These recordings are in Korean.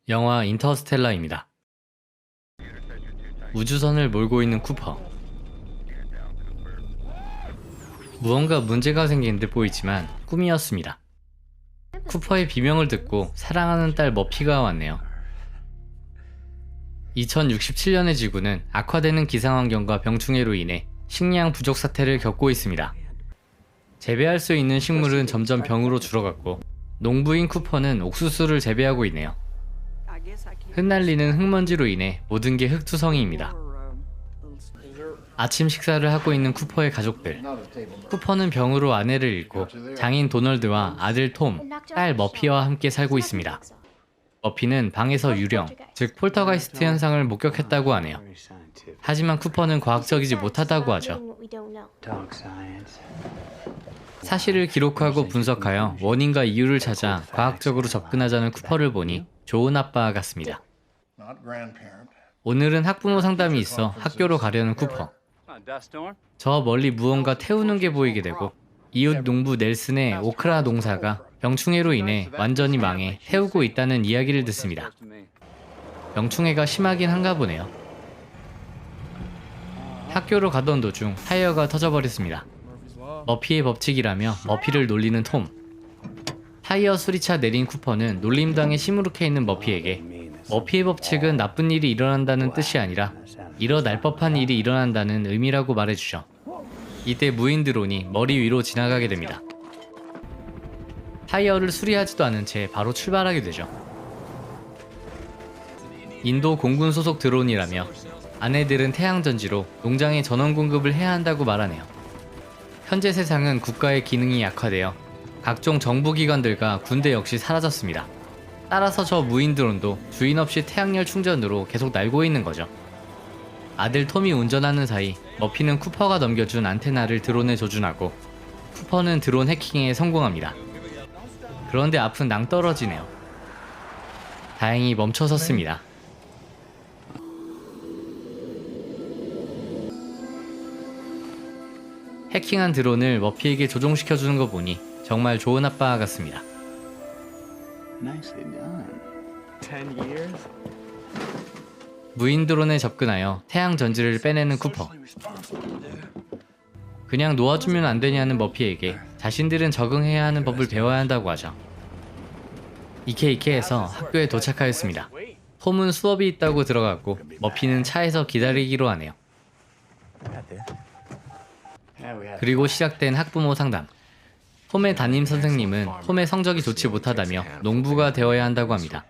영화 인터스텔라입니다. 우주선을 몰고 있는 쿠퍼. 무언가 문제가 생긴 듯 보이지만 꿈이었습니다. 쿠퍼의 비명을 듣고 사랑하는 딸 머피가 왔네요. 2067년의 지구는 악화되는 기상환경과 병충해로 인해 식량 부족 사태를 겪고 있습니다. 재배할 수 있는 식물은 점점 병으로 줄어갔고 농부인 쿠퍼는 옥수수를 재배하고 있네요. 흩날리는 흙먼지로 인해 모든 게 흙투성이입니다. 아침 식사를 하고 있는 쿠퍼의 가족들. 쿠퍼는 병으로 아내를 잃고 장인 도널드와 아들 톰, 딸 머피와 함께 살고 있습니다. 머피는 방에서 유령, 즉 폴터가이스트 현상을 목격했다고 하네요. 하지만 쿠퍼는 과학적이지 못하다고 하죠. 사실을 기록하고 분석하여 원인과 이유를 찾아 과학적으로 접근하자는 쿠퍼를 보니 좋은 아빠 같습니다. 오늘은 학부모 상담이 있어 학교로 가려는 쿠퍼. 저 멀리 무언가 태우는 게 보이게 되고 이웃 농부 넬슨의 오크라 농사가 병충해로 인해 완전히 망해 태우고 있다는 이야기를 듣습니다. 병충해가 심하긴 한가 보네요. 학교로 가던 도중 타이어가 터져버렸습니다. 머피의 법칙이라며 머피를 놀리는 톰. 타이어 수리차 내린 쿠퍼는 놀림당해 시무룩해 있는 머피에게 머피의 법칙은 나쁜 일이 일어난다는 뜻이 아니라 일어날 법한 일이 일어난다는 의미라고 말해주죠. 이때 무인 드론이 머리 위로 지나가게 됩니다. 타이어를 수리하지도 않은 채 바로 출발하게 되죠. 인도 공군 소속 드론이라며 아내들은 태양전지로 농장에 전원 공급을 해야 한다고 말하네요. 현재 세상은 국가의 기능이 약화되어 각종 정부기관들과 군대 역시 사라졌습니다. 따라서 저 무인 드론도 주인 없이 태양열 충전으로 계속 날고 있는 거죠. 아들 톰이 운전하는 사이 머피는 쿠퍼가 넘겨준 안테나를 드론에 조준하고 쿠퍼는 드론 해킹에 성공합니다. 그런데 앞은 낭떠러지네요. 다행히 멈춰섰습니다. 해킹한 드론을 머피에게 조종시켜주는 거 보니 정말 좋은 아빠 같습니다. 무인 드론에 접근하여 태양 전지를 빼내는 쿠퍼. 그냥 놓아주면 안 되냐는 머피에게 자신들은 적응해야 하는 법을 배워야 한다고 하죠. 이케이케에서 학교에 도착하였습니다. 톰은 수업이 있다고 들어갔고 머피는 차에서 기다리기로 하네요. 그리고 시작된 학부모 상담. 톰의 담임 선생님은 톰의 성적이 좋지 못하다며 농부가 되어야 한다고 합니다.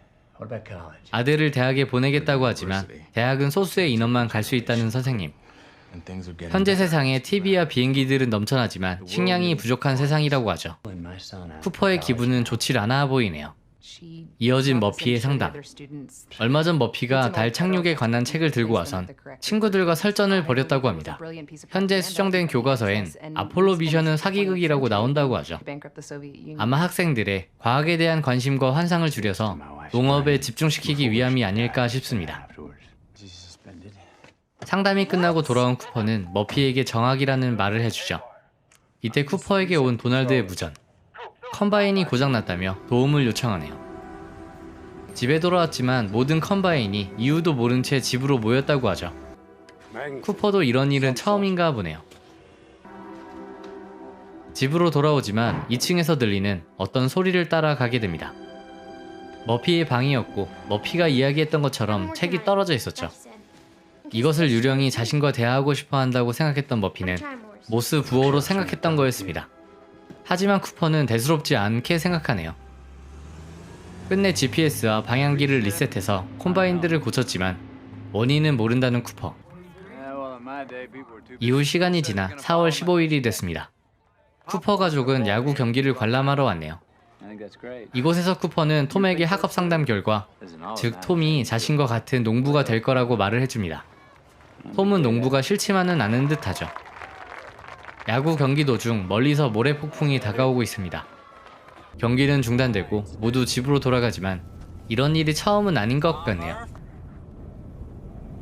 아들을 대학에 보내겠다고 하지만 대학은 소수의 인원만 갈 수 있다는 선생님. 현재 세상에 TV와 비행기들은 넘쳐나지만 식량이 부족한 세상이라고 하죠. 쿠퍼의 기분은 좋지 않아 보이네요. 이어진 머피의 상담. 얼마 전 머피가 달 착륙에 관한 책을 들고 와선 친구들과 설전을 벌였다고 합니다. 현재 수정된 교과서엔 아폴로 미션은 사기극이라고 나온다고 하죠. 아마 학생들의 과학에 대한 관심과 환상을 줄여서 농업에 집중시키기 위함이 아닐까 싶습니다. 상담이 끝나고 돌아온 쿠퍼는 머피에게 정학이라는 말을 해주죠. 이때 쿠퍼에게 온 도널드의 무전. 컴바인이 고장났다며 도움을 요청하네요. 집에 돌아왔지만 모든 컴바인이 이유도 모른 채 집으로 모였다고 하죠. 쿠퍼도 이런 일은 처음인가 보네요. 집으로 돌아오지만 2층에서 들리는 어떤 소리를 따라 가게 됩니다. 머피의 방이었고 머피가 이야기했던 것처럼 책이 떨어져 있었죠. 이것을 유령이 자신과 대화하고 싶어 한다고 생각했던 머피는 모스 부호로 생각했던 거였습니다. 하지만 쿠퍼는 대수롭지 않게 생각하네요. 끝내 GPS와 방향키를 리셋해서 콤바인들을 고쳤지만 원인은 모른다는 쿠퍼. 이후 시간이 지나 4월 15일이 됐습니다. 쿠퍼 가족은 야구 경기를 관람하러 왔네요. 이곳에서 쿠퍼는 톰에게 학업 상담 결과, 즉 톰이 자신과 같은 농부가 될 거라고 말을 해줍니다. 톰은 농부가 싫지만은 않은 듯하죠. 야구 경기 도중 멀리서 모래 폭풍이 다가오고 있습니다. 경기는 중단되고 모두 집으로 돌아가지만 이런 일이 처음은 아닌 것 같네요.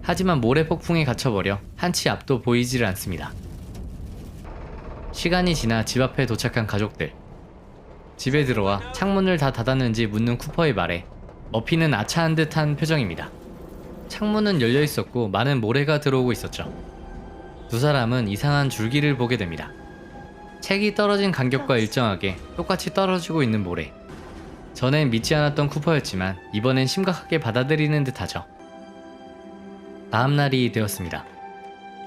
하지만 모래 폭풍에 갇혀버려 한치 앞도 보이질 않습니다. 시간이 지나 집 앞에 도착한 가족들. 집에 들어와 창문을 다 닫았는지 묻는 쿠퍼의 말에 머피는 아차한 듯한 표정입니다. 창문은 열려 있었고 많은 모래가 들어오고 있었죠. 두 사람은 이상한 줄기를 보게 됩니다. 책이 떨어진 간격과 일정하게 똑같이 떨어지고 있는 모래. 전엔 믿지 않았던 쿠퍼였지만 이번엔 심각하게 받아들이는 듯하죠. 다음 날이 되었습니다.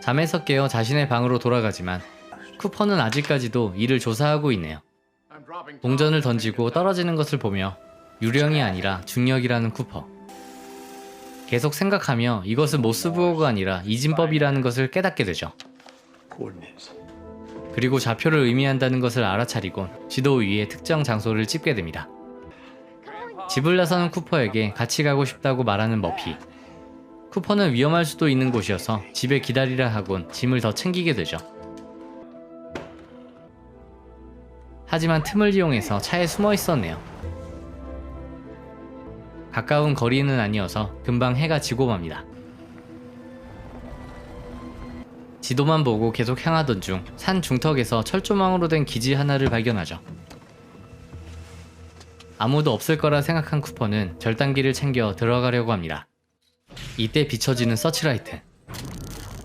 잠에서 깨어 자신의 방으로 돌아가지만 쿠퍼는 아직까지도 이를 조사하고 있네요. 동전을 던지고 떨어지는 것을 보며 유령이 아니라 중력이라는 쿠퍼. 계속 생각하며 이것은 모스부호가 아니라 이진법이라는 것을 깨닫게 되죠. 그리고 좌표를 의미한다는 것을 알아차리곤 지도 위에 특정 장소를 찝게 됩니다. 집을 나서는 쿠퍼에게 같이 가고 싶다고 말하는 머피. 쿠퍼는 위험할 수도 있는 곳이어서 집에 기다리라 하곤 짐을 더 챙기게 되죠. 하지만 틈을 이용해서 차에 숨어 있었네요. 가까운 거리는 아니어서 금방 해가 지고 맙니다. 지도만 보고 계속 향하던 중 산 중턱에서 철조망으로 된 기지 하나를 발견하죠. 아무도 없을 거라 생각한 쿠퍼는 절단기를 챙겨 들어가려고 합니다. 이때 비춰지는 서치라이트.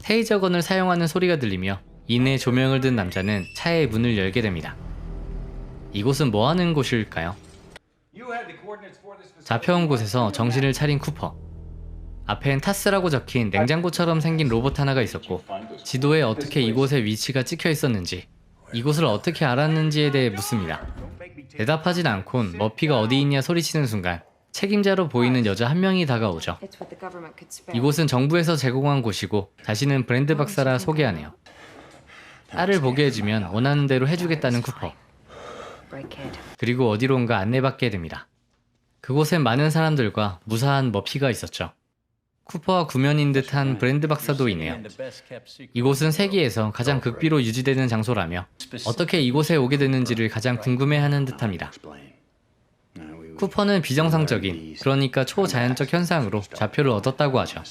테이저건을 사용하는 소리가 들리며 이내 조명을 든 남자는 차의 문을 열게 됩니다. 이곳은 뭐하는 곳일까요? 잡혀온 곳에서 정신을 차린 쿠퍼. 앞엔 타스라고 적힌 냉장고처럼 생긴 로봇 하나가 있었고 지도에 어떻게 이곳의 위치가 찍혀 있었는지, 이곳을 어떻게 알았는지에 대해 묻습니다. 대답하진 않곤 머피가 어디 있냐 소리치는 순간 책임자로 보이는 여자 한 명이 다가오죠. 이곳은 정부에서 제공한 곳이고 자신은 브랜드 박사라 소개하네요. 딸을 보게 해주면 원하는 대로 해주겠다는 쿠퍼. 그리고 어디론가 안내받게 됩니다. 그곳엔 많은 사람들과 무사한 머피가 있었죠. 쿠퍼와 구면인 듯한 브랜드 박사도 있네요. 이곳은 세계에서 가장 극비로 유지되는 장소라며 어떻게 이곳에 오게 됐는지를 가장 궁금해하는 듯합니다. 쿠퍼는 비정상적인, 그러니까 초자연적 현상으로 좌표를 얻었다고 하죠.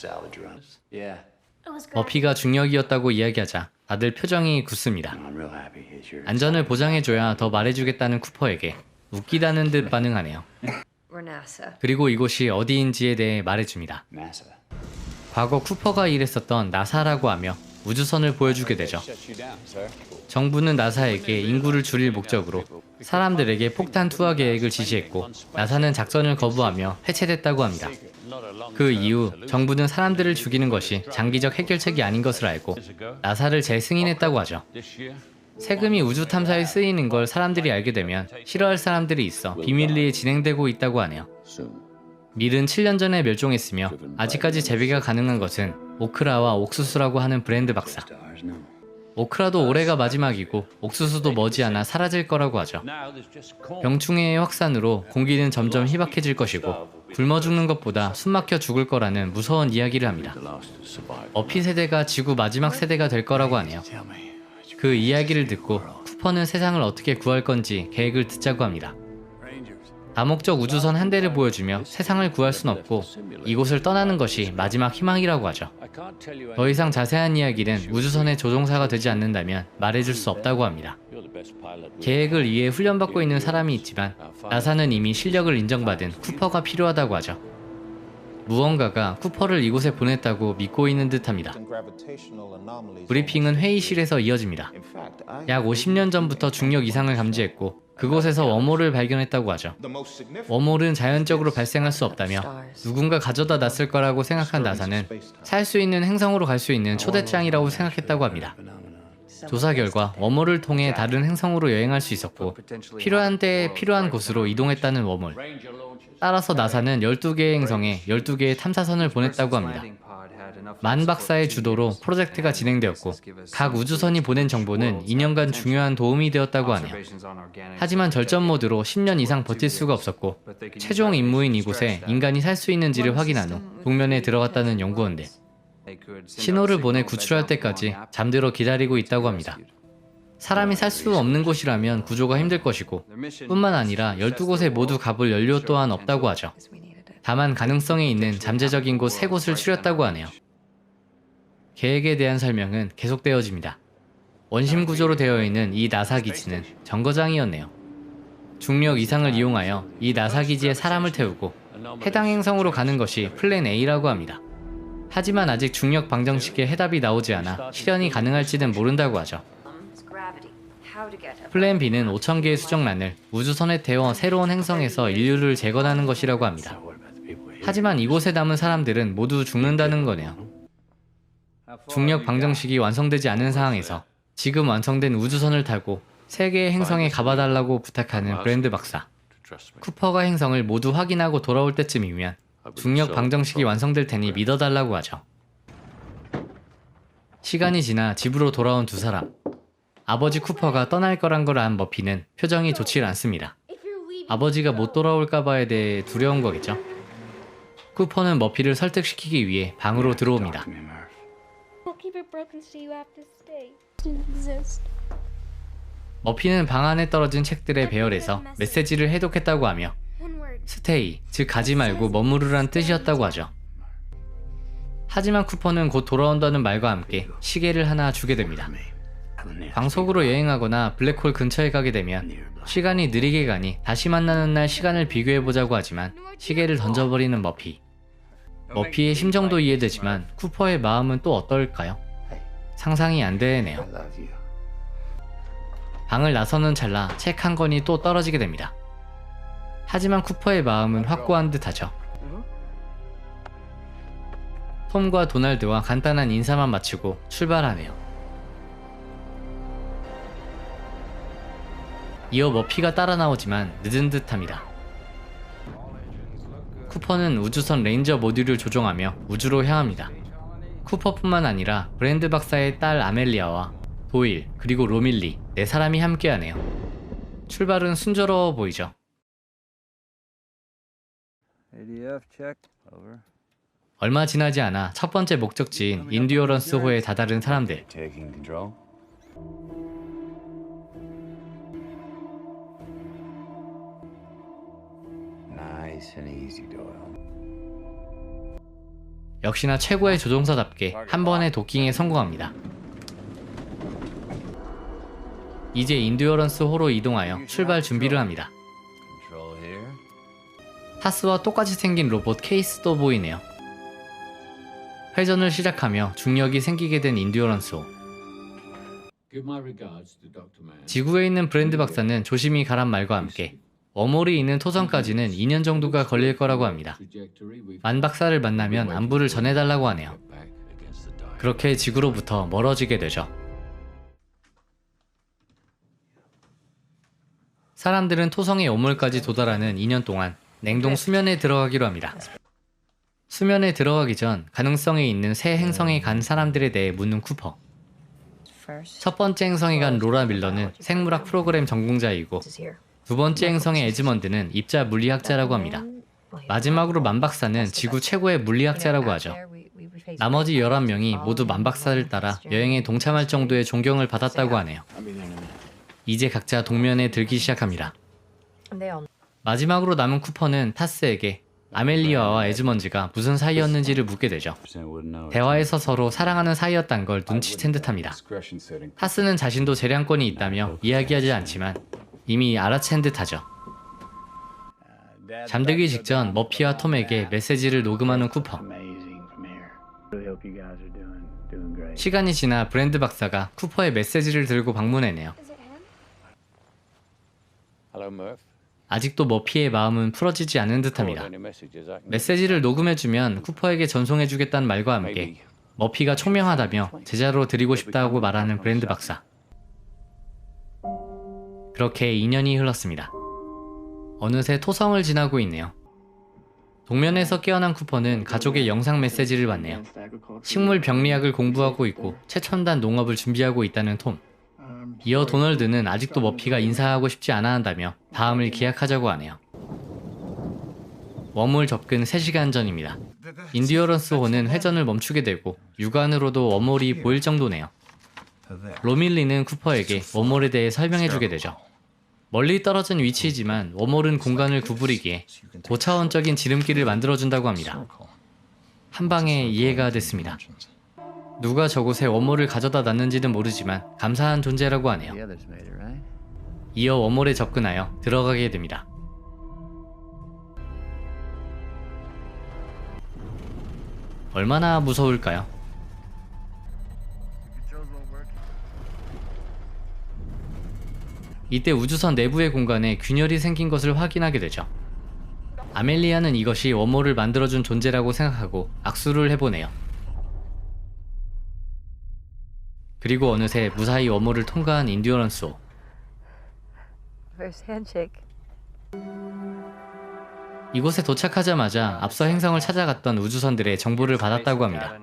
머피가 중력이었다고 이야기하자 다들 표정이 굳습니다. 안전을 보장해줘야 더 말해주겠다는 쿠퍼에게 웃기다는 듯 반응하네요. 그리고 이곳이 어디인지에 대해 말해줍니다. 과거 쿠퍼가 일했었던 나사라고 하며 우주선을 보여주게 되죠. 정부는 나사에게 인구를 줄일 목적으로 사람들에게 폭탄 투하 계획을 지시했고 나사는 작전을 거부하며 해체됐다고 합니다. 그 이후 정부는 사람들을 죽이는 것이 장기적 해결책이 아닌 것을 알고 나사를 재승인했다고 하죠. 세금이 우주 탐사에 쓰이는 걸 사람들이 알게 되면 싫어할 사람들이 있어 비밀리에 진행되고 있다고 하네요. 밀은 7년 전에 멸종했으며 아직까지 재배가 가능한 것은 오크라와 옥수수라고 하는 브랜드 박사. 오크라도 올해가 마지막이고 옥수수도 머지않아 사라질 거라고 하죠. 병충해의 확산으로 공기는 점점 희박해질 것이고 굶어 죽는 것보다 숨막혀 죽을 거라는 무서운 이야기를 합니다. 머피 세대가 지구 마지막 세대가 될 거라고 하네요. 그 이야기를 듣고 쿠퍼는 세상을 어떻게 구할 건지 계획을 듣자고 합니다. 다목적 우주선 한 대를 보여주며 세상을 구할 순 없고 이곳을 떠나는 것이 마지막 희망이라고 하죠. 더 이상 자세한 이야기는 우주선의 조종사가 되지 않는다면 말해줄 수 없다고 합니다. 계획을 위해 훈련받고 있는 사람이 있지만 나사는 이미 실력을 인정받은 쿠퍼가 필요하다고 하죠. 무언가가 쿠퍼를 이곳에 보냈다고 믿고 있는 듯합니다. 브리핑은 회의실에서 이어집니다. 약 50년 전부터 중력 이상을 감지했고 그곳에서 웜홀을 발견했다고 하죠. 웜홀은 자연적으로 발생할 수 없다며 누군가 가져다 놨을 거라고 생각한 나사는 살 수 있는 행성으로 갈 수 있는 초대장이라고 생각했다고 합니다. 조사 결과 웜홀을 통해 다른 행성으로 여행할 수 있었고 필요한 때에 필요한 곳으로 이동했다는 웜홀. 따라서 나사는 12개의 행성에 12개의 탐사선을 보냈다고 합니다. 만 박사의 주도로 프로젝트가 진행되었고 각 우주선이 보낸 정보는 2년간 중요한 도움이 되었다고 하네요. 하지만 절전 모드로 10년 이상 버틸 수가 없었고 최종 임무인 이곳에 인간이 살 수 있는지를 확인한 후 동면에 들어갔다는 연구원들. 신호를 보내 구출할 때까지 잠들어 기다리고 있다고 합니다. 사람이 살 수 없는 곳이라면 구조가 힘들 것이고 뿐만 아니라 12곳에 모두 가볼 연료 또한 없다고 하죠. 다만 가능성이 있는 잠재적인 곳 3곳을 추렸다고 하네요. 계획에 대한 설명은 계속되어집니다. 원심 구조로 되어 있는 이 나사 기지는 정거장이었네요. 중력 이상을 이용하여 이 나사 기지에 사람을 태우고 해당 행성으로 가는 것이 플랜 A라고 합니다. 하지만 아직 중력 방정식의 해답이 나오지 않아 실현이 가능할지는 모른다고 하죠. 플랜 B는 5,000개의 수정란을 우주선에 태워 새로운 행성에서 인류를 재건하는 것이라고 합니다. 하지만 이곳에 남은 사람들은 모두 죽는다는 거네요. 중력 방정식이 완성되지 않은 상황에서 지금 완성된 우주선을 타고 세계의 행성에 가봐달라고 부탁하는 브랜드 박사. 쿠퍼가 행성을 모두 확인하고 돌아올 때쯤이면 중력 방정식이 완성될 테니 믿어달라고 하죠. 시간이 지나 집으로 돌아온 두 사람. 아버지 쿠퍼가 떠날 거란 걸 안 머피는 표정이 좋지 않습니다. 아버지가 못 돌아올까봐에 대해 두려운 거겠죠. 쿠퍼는 머피를 설득시키기 위해 방으로 들어옵니다. 머피는 방 안에 떨어진 책들의 배열에서 메시지를 해독했다고 하며 스테이, 즉 가지 말고 머무르란 뜻이었다고 하죠. 하지만 쿠퍼는 곧 돌아온다는 말과 함께 시계를 하나 주게 됩니다. 방 속으로 여행하거나 블랙홀 근처에 가게 되면 시간이 느리게 가니 다시 만나는 날 시간을 비교해보자고 하지만 시계를 던져버리는 머피. 머피의 심정도 이해되지만 쿠퍼의 마음은 또 어떨까요? 상상이 안 되네요. 방을 나서는 찰나 책 한 권이 또 떨어지게 됩니다. 하지만 쿠퍼의 마음은 확고한 듯하죠. 톰과 도널드와 간단한 인사만 마치고 출발하네요. 이어 머피가 따라 나오지만 늦은 듯합니다. 쿠퍼는 우주선 레인저 모듈을 조종하며 우주로 향합니다. 쿠퍼뿐만 아니라 브랜드 박사의 딸 아멜리아와 도일 그리고 로밀리 네 사람이 함께하네요. 출발은 순조로워 보이죠. 얼마 지나지 않아 첫 번째 목적지인 인듀어런스호에 다다른 사람들. 역시나 최고의 조종사답게 한 번의 도킹에 성공합니다. 이제 인듀어런스 호로 이동하여 출발 준비를 합니다. 타스와 똑같이 생긴 로봇 케이스도 보이네요. 회전을 시작하며 중력이 생기게 된 인듀어런스 호. 지구에 있는 브랜드 박사는 조심히 가란 말과 함께 웜홀이 있는 토성까지는 2년 정도가 걸릴 거라고 합니다. 만 박사를 만나면 안부를 전해달라고 하네요. 그렇게 지구로부터 멀어지게 되죠. 사람들은 토성의 웜홀까지 도달하는 2년 동안 냉동 수면에 들어가기로 합니다. 수면에 들어가기 전 가능성에 있는 새 행성에 간 사람들에 대해 묻는 쿠퍼. 첫 번째 행성에 간 로라 밀러는 생물학 프로그램 전공자이고 두 번째 행성의 에즈먼드는 입자 물리학자라고 합니다. 마지막으로 만 박사는 지구 최고의 물리학자라고 하죠. 나머지 11명이 모두 만 박사를 따라 여행에 동참할 정도의 존경을 받았다고 하네요. 이제 각자 동면에 들기 시작합니다. 마지막으로 남은 쿠퍼는 타스에게 아멜리아와 에즈먼즈가 무슨 사이였는지를 묻게 되죠. 대화에서 서로 사랑하는 사이였단 걸 눈치챈 듯합니다. 타스는 자신도 재량권이 있다며 이야기하지 않지만 이미 알아챈 듯하죠. 잠들기 직전 머피와 톰에게 메시지를 녹음하는 쿠퍼. 시간이 지나 브랜드 박사가 쿠퍼의 메시지를 들고 방문해내요. 아직도 머피의 마음은 풀어지지 않은 듯합니다. 메시지를 녹음해주면 쿠퍼에게 전송해주겠다는 말과 함께 머피가 총명하다며 제자로 드리고 싶다고 말하는 브랜드 박사. 그렇게 2년이 흘렀습니다. 어느새 토성을 지나고 있네요. 동면에서 깨어난 쿠퍼는 가족의 영상 메시지를 받네요. 식물 병리학을 공부하고 있고 최첨단 농업을 준비하고 있다는 톰. 이어 도널드는 아직도 머피가 인사하고 싶지 않아 한다며 다음을 기약하자고 하네요. 웜홀 접근 3시간 전입니다. 인듀어런스 호는 회전을 멈추게 되고 육안으로도 웜홀이 보일 정도네요. 로밀리는 쿠퍼에게 웜홀에 대해 설명해주게 되죠. 멀리 떨어진 위치이지만 웜홀은 공간을 구부리기에 고차원적인 지름길을 만들어준다고 합니다. 한 방에 이해가 됐습니다. 누가 저곳에 웜홀을 가져다 놨는지는 모르지만 감사한 존재라고 하네요. 이어 웜홀에 접근하여 들어가게 됩니다. 얼마나 무서울까요? 이때 우주선 내부의 공간에 균열이 생긴 것을 확인하게 되죠. 아멜리아는 이것이 웜홀을 만들어준 존재라고 생각하고 악수를 해보네요. 그리고 어느새 무사히 웜홀을 통과한 인듀어런스호. First handshake. 이곳에 도착하자마자 앞서 행성을 찾아갔던 우주선들의 정보를 받았다고 합니다.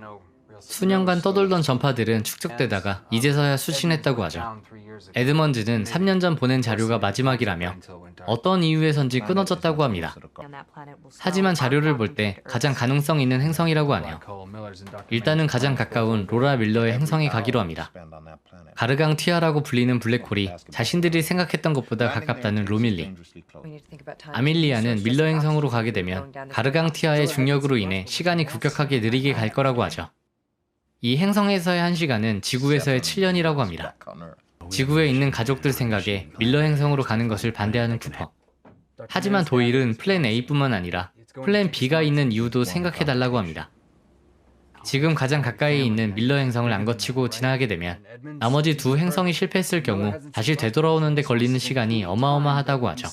수년간 떠돌던 전파들은 축적되다가 이제서야 수신했다고 하죠. 에드먼즈는 3년 전 보낸 자료가 마지막이라며 어떤 이유에선지 끊어졌다고 합니다. 하지만 자료를 볼 때 가장 가능성 있는 행성이라고 하네요. 일단은 가장 가까운 로라 밀러의 행성에 가기로 합니다. 가르강 튀아라고 불리는 블랙홀이 자신들이 생각했던 것보다 가깝다는 로밀리. 아밀리아는 밀러 행성으로 가게 되면 가르강 튀아의 중력으로 인해 시간이 급격하게 느리게 갈 거라고 하죠. 이 행성에서의 1시간은 지구에서의 7년이라고 합니다. 지구에 있는 가족들 생각에 밀러 행성으로 가는 것을 반대하는 쿠퍼. 하지만 도일은 플랜 A뿐만 아니라 플랜 B가 있는 이유도 생각해달라고 합니다. 지금 가장 가까이 있는 밀러 행성을 안 거치고 지나가게 되면 나머지 두 행성이 실패했을 경우 다시 되돌아오는 데 걸리는 시간이 어마어마하다고 하죠.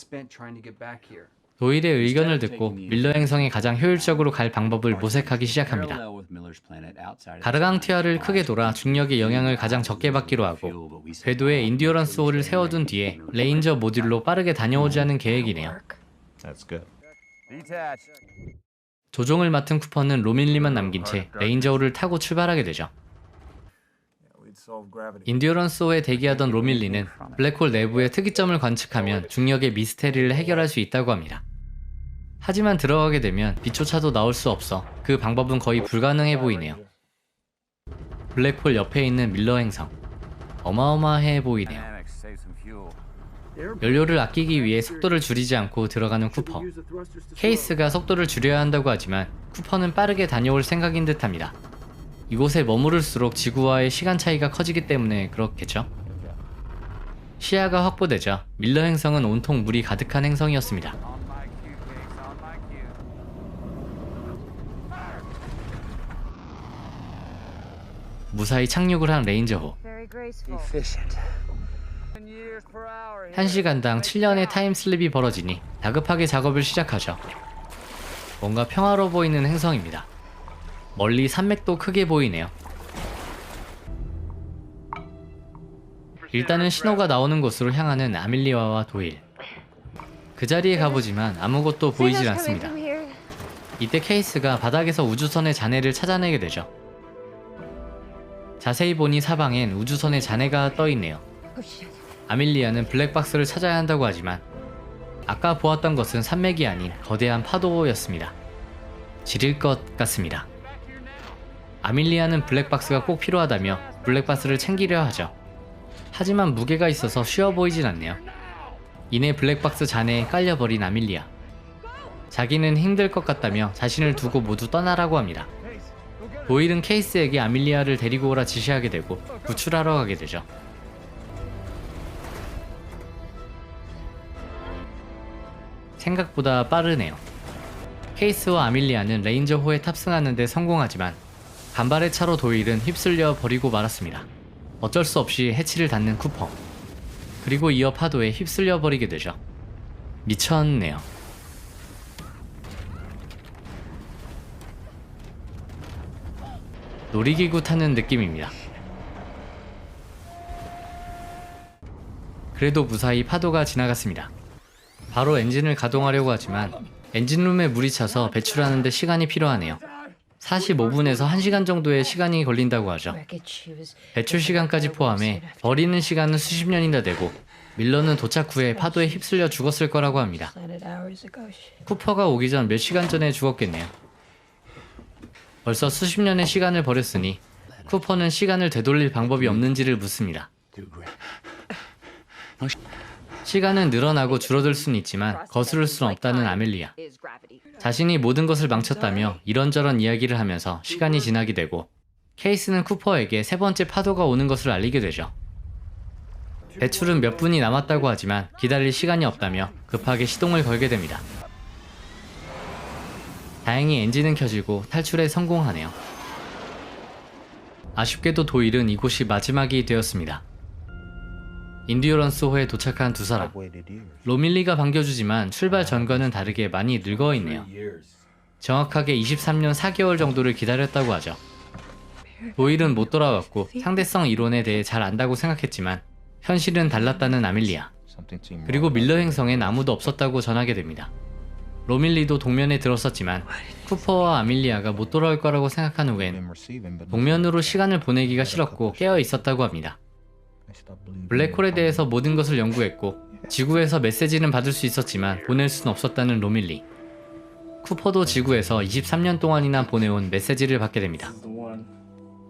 도일의 의견을 듣고 밀러 행성에 가장 효율적으로 갈 방법을 모색하기 시작합니다. 가르강 튀아를 크게 돌아 중력의 영향을 가장 적게 받기로 하고 궤도에 인듀어런스호를 세워둔 뒤에 레인저 모듈로 빠르게 다녀오자는 계획이네요. 조종을 맡은 쿠퍼는 로밀리만 남긴 채 레인저호를 타고 출발하게 되죠. 인듀어런스호에 대기하던 로밀리는 블랙홀 내부의 특이점을 관측하면 중력의 미스테리를 해결할 수 있다고 합니다. 하지만 들어가게 되면 빛조차도 나올 수 없어 그 방법은 거의 불가능해 보이네요. 블랙홀 옆에 있는 밀러 행성. 어마어마해 보이네요. 연료를 아끼기 위해 속도를 줄이지 않고 들어가는 쿠퍼. 케이스가 속도를 줄여야 한다고 하지만 쿠퍼는 빠르게 다녀올 생각인 듯합니다. 이곳에 머무를수록 지구와의 시간 차이가 커지기 때문에 그렇겠죠? 시야가 확보되자 밀러 행성은 온통 물이 가득한 행성이었습니다. 무사히 착륙을 한 레인저호. 1시간당 7년의 타임슬립이 벌어지니 다급하게 작업을 시작하죠. 뭔가 평화로워 보이는 행성입니다. 멀리 산맥도 크게 보이네요. 일단은 신호가 나오는 곳으로 향하는 아밀리아와 도일. 그 자리에 가보지만 아무것도 보이질 않습니다. 이때 케이스가 바닥에서 우주선의 잔해를 찾아내게 되죠. 자세히 보니 사방엔 우주선의 잔해가 떠있네요. 아밀리아는 블랙박스를 찾아야 한다고 하지만 아까 보았던 것은 산맥이 아닌 거대한 파도였습니다. 지릴 것 같습니다. 아밀리아는 블랙박스가 꼭 필요하다며 블랙박스를 챙기려 하죠. 하지만 무게가 있어서 쉬워 보이진 않네요. 이내 블랙박스 잔해에 깔려버린 아밀리아. 자기는 힘들 것 같다며 자신을 두고 모두 떠나라고 합니다. 도일은 케이스에게 아밀리아를 데리고 오라 지시하게 되고 구출하러 가게 되죠. 생각보다 빠르네요. 케이스와 아밀리아는 레인저호에 탑승하는 데 성공하지만 간발의 차로 도일은 휩쓸려 버리고 말았습니다. 어쩔 수 없이 해치를 닫는 쿠퍼. 그리고 이어 파도에 휩쓸려 버리게 되죠. 미쳤네요. 놀이기구 타는 느낌입니다. 그래도 무사히 파도가 지나갔습니다. 바로 엔진을 가동하려고 하지만 엔진룸에 물이 차서 배출하는 데 시간이 필요하네요. 45분에서 1시간 정도의 시간이 걸린다고 하죠. 배출 시간까지 포함해 버리는 시간은 수십 년이나 되고 밀러는 도착 후에 파도에 휩쓸려 죽었을 거라고 합니다. 쿠퍼가 오기 전 몇 시간 전에 죽었겠네요. 벌써 수십 년의 시간을 버렸으니 쿠퍼는 시간을 되돌릴 방법이 없는지를 묻습니다. 시간은 늘어나고 줄어들 수는 있지만 거스를 수는 없다는 아멜리아. 자신이 모든 것을 망쳤다며 이런저런 이야기를 하면서 시간이 지나게 되고 케이스는 쿠퍼에게 세 번째 파도가 오는 것을 알리게 되죠. 배출은 몇 분이 남았다고 하지만 기다릴 시간이 없다며 급하게 시동을 걸게 됩니다. 다행히 엔진은 켜지고 탈출에 성공하네요. 아쉽게도 도일은 이곳이 마지막이 되었습니다. 인듀어런스호에 도착한 두 사람. 로밀리가 반겨주지만 출발 전과는 다르게 많이 늙어 있네요. 정확하게 23년 4개월 정도를 기다렸다고 하죠. 도일은 못 돌아왔고 상대성 이론에 대해 잘 안다고 생각했지만 현실은 달랐다는 아밀리아. 그리고 밀러 행성엔 아무도 없었다고 전하게 됩니다. 로밀리도 동면에 들었었지만 쿠퍼와 아밀리아가 못 돌아올 거라고 생각한 후엔 동면으로 시간을 보내기가 싫었고 깨어 있었다고 합니다. 블랙홀에 대해서 모든 것을 연구했고 지구에서 메시지는 받을 수 있었지만 보낼 수는 없었다는 로밀리. 쿠퍼도 지구에서 23년 동안이나 보내온 메시지를 받게 됩니다.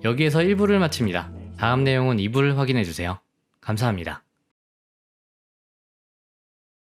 여기에서 1부를 마칩니다. 다음 내용은 2부를 확인해주세요. 감사합니다.